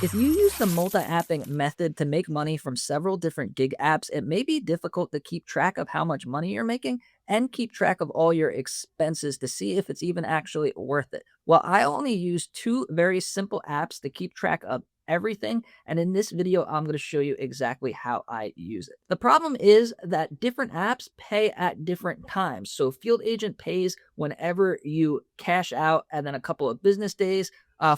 If you use the multi-apping method to make money from several different gig apps, it may be difficult to keep track of how much money you're making and keep track of all your expenses to see if it's even actually worth it. Well, I only use two very simple apps to keep track of everything, and in this video, I'm going to show you exactly how I use it. The problem is that different apps pay at different times. So Field Agent pays whenever you cash out, and then a couple of business days.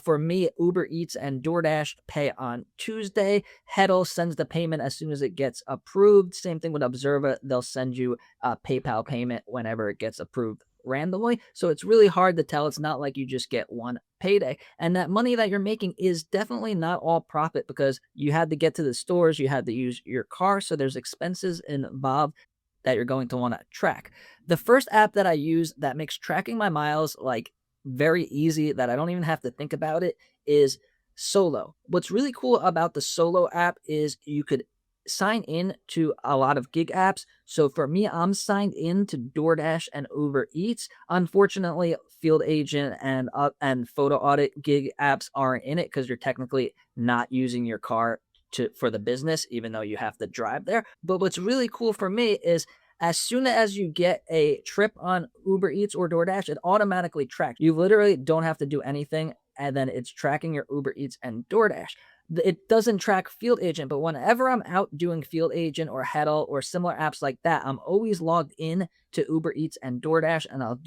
For me, Uber Eats and DoorDash pay on Tuesday. Heddle sends the payment as soon as it gets approved. Same thing with Observa. They'll send you a PayPal payment whenever it gets approved randomly. So it's really hard to tell. It's not like you just get one payday. And that money that you're making is definitely not all profit because you had to get to the stores, you had to use your car. So there's expenses involved that you're going to want to track. The first app that I use that makes tracking my miles like very easy, that I don't even have to think about it, is Solo. What's really cool about the Solo app is you could sign in to a lot of gig apps. So for me, I'm signed in to DoorDash and Uber Eats. Unfortunately, Field Agent and Photo Audit gig apps aren't in it because you're technically not using your car for the business, even though you have to drive there. But what's really cool for me is as soon as you get a trip on Uber Eats or DoorDash, it automatically tracks. You literally don't have to do anything, and then it's tracking your Uber Eats and DoorDash. It doesn't track Field Agent, but whenever I'm out doing Field Agent or Heddle or similar apps like that, I'm always logged in to Uber Eats and DoorDash, and I'll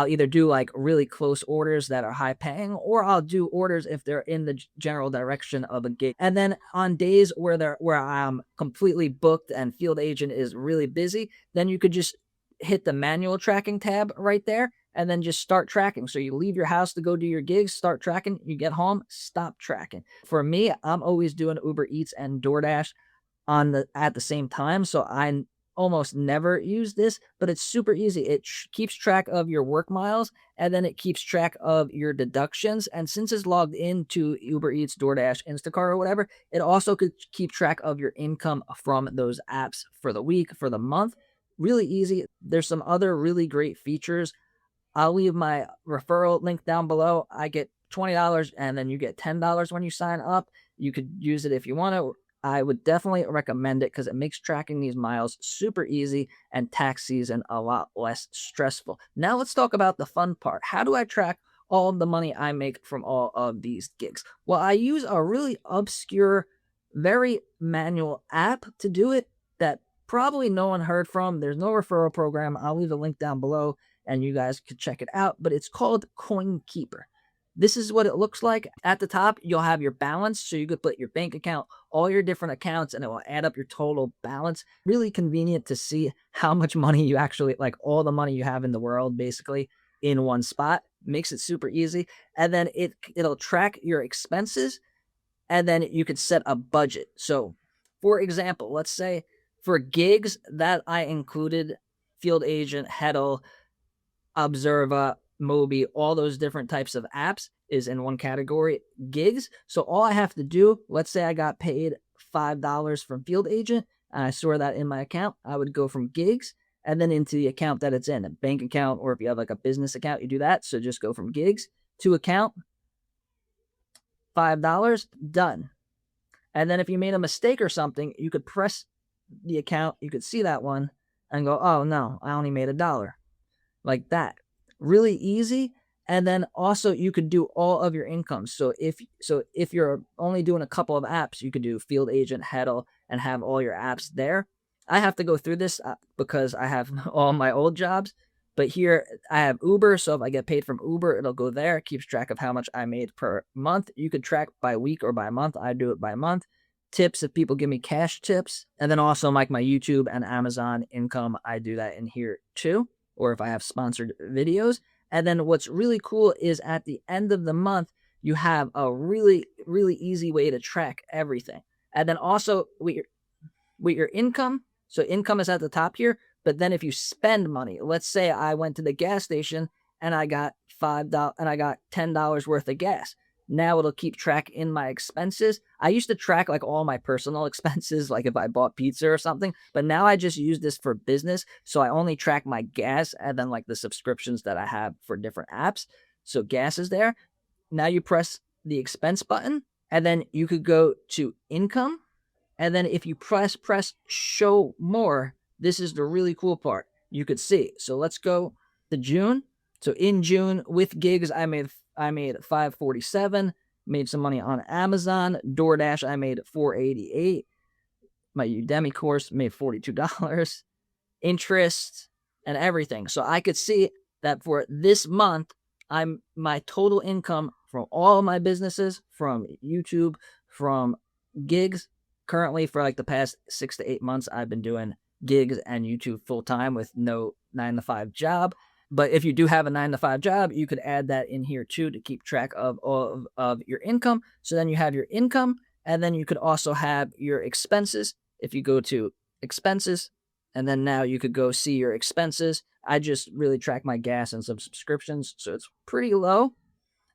either do like really close orders that are high paying, or I'll do orders if they're in the general direction of a gig. And then on days where I'm completely booked and Field Agent is really busy, then you could just hit the manual tracking tab right there and then just start tracking. So you leave your house to go do your gigs, start tracking, you get home, stop tracking. For me, I'm always doing Uber Eats and DoorDash at the same time, so I almost never use this, but it's super easy. It keeps track of your work miles, and then it keeps track of your deductions. And since it's logged into Uber Eats, DoorDash, Instacart, or whatever, it also could keep track of your income from those apps for the week, for the month. Really easy. There's some other really great features. I'll leave my referral link down below. I get $20 and then you get $10 when you sign up. You could use it if you want to. I would definitely recommend it because it makes tracking these miles super easy and tax season a lot less stressful. Now let's talk about the fun part. How do I track all of the money I make from all of these gigs? Well, I use a really obscure, very manual app to do it that probably no one heard from. There's no referral program. I'll leave a link down below and you guys could check it out, but it's called CoinKeeper. This is what it looks like. At the top, you'll have your balance, so you could put your bank account, all your different accounts, and it will add up your total balance. Really convenient to see how much money you actually, like all the money you have in the world, basically, in one spot. Makes it super easy. And then it'll track your expenses, and then you could set a budget. So, for example, let's say for gigs that I included Field Agent, Heddle, Observa, Mobi, all those different types of apps is in one category, gigs. So all I have to do, let's say I got paid $5 from Field Agent, and I store that in my account. I would go from gigs and then into the account that it's in, a bank account, or if you have like a business account, you do that. So just go from gigs to account, $5, done. And then if you made a mistake or something, you could press the account, you could see that one and go, oh no, I only made $1. Like that. Really easy. And then also you could do all of your income. So if you're only doing a couple of apps, you could do Field Agent, Heddle, and have all your apps there. I have to go through this because I have all my old jobs. But here I have Uber, so if I get paid from Uber, it'll go there. It keeps track of how much I made per month. You could track by week or by month. I do it by month. Tips, if people give me cash tips. And then also like my YouTube and Amazon income, I do that in here too. Or if I have sponsored videos. And then what's really cool is at the end of the month, you have a really, really easy way to track everything. And then also with your income, so income is at the top here, but then if you spend money, let's say I went to the gas station and I got $5 and I got $10 worth of gas. Now it'll keep track in my expenses. I used to track like all my personal expenses, like if I bought pizza or something, but now I just use this for business. So I only track my gas and then like the subscriptions that I have for different apps. So gas is there. Now you press the expense button and then you could go to income. And then if you press show more, this is the really cool part. You could see. So let's go to June. So in June with gigs, I made 547. Made some money on Amazon. DoorDash, I made 488. My Udemy course made $42. Interest and everything. So I could see that for this month, my total income from all of my businesses, from YouTube, from gigs, currently for like the past 6 to 8 months, I've been doing gigs and YouTube full time with no 9 to 5 job. But if you do have a 9 to 5 job, you could add that in here too to keep track of all of your income. So then you have your income, and then you could also have your expenses. If you go to expenses, and then now you could go see your expenses. I just really track my gas and some subscriptions, so it's pretty low.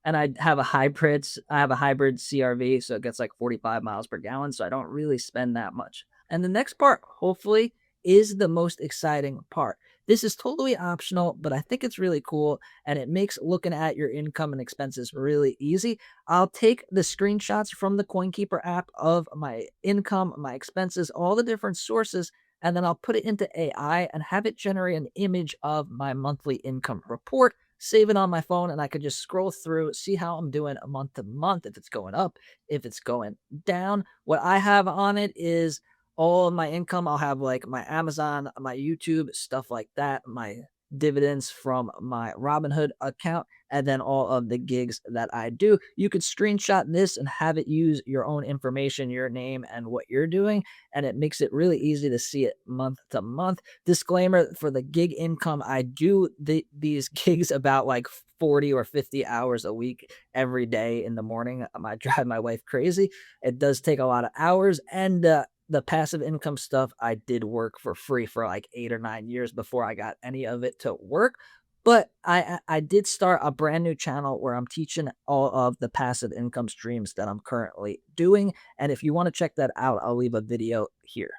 And I have a hybrid CRV, so it gets like 45 miles per gallon, so I don't really spend that much. And the next part, hopefully, is the most exciting part. This is totally optional, but I think it's really cool, and it makes looking at your income and expenses really easy. I'll take the screenshots from the CoinKeeper app of my income, my expenses, all the different sources, and then I'll put it into AI and have it generate an image of my monthly income report, save it on my phone, and I could just scroll through, see how I'm doing month to month, if it's going up, if it's going down. What I have on it is all of my income. I'll have like my Amazon, my YouTube, stuff like that, my dividends from my Robinhood account, and then all of the gigs that I do. You could screenshot this and have it use your own information, your name, and what you're doing. And it makes it really easy to see it month to month. Disclaimer for the gig income, I do these gigs about like 40 or 50 hours a week every day in the morning. I drive my wife crazy. It does take a lot of hours. And the passive income stuff, I did work for free for like 8 or 9 years before I got any of it to work. But I did start a brand new channel where I'm teaching all of the passive income streams that I'm currently doing. And if you want to check that out, I'll leave a video here.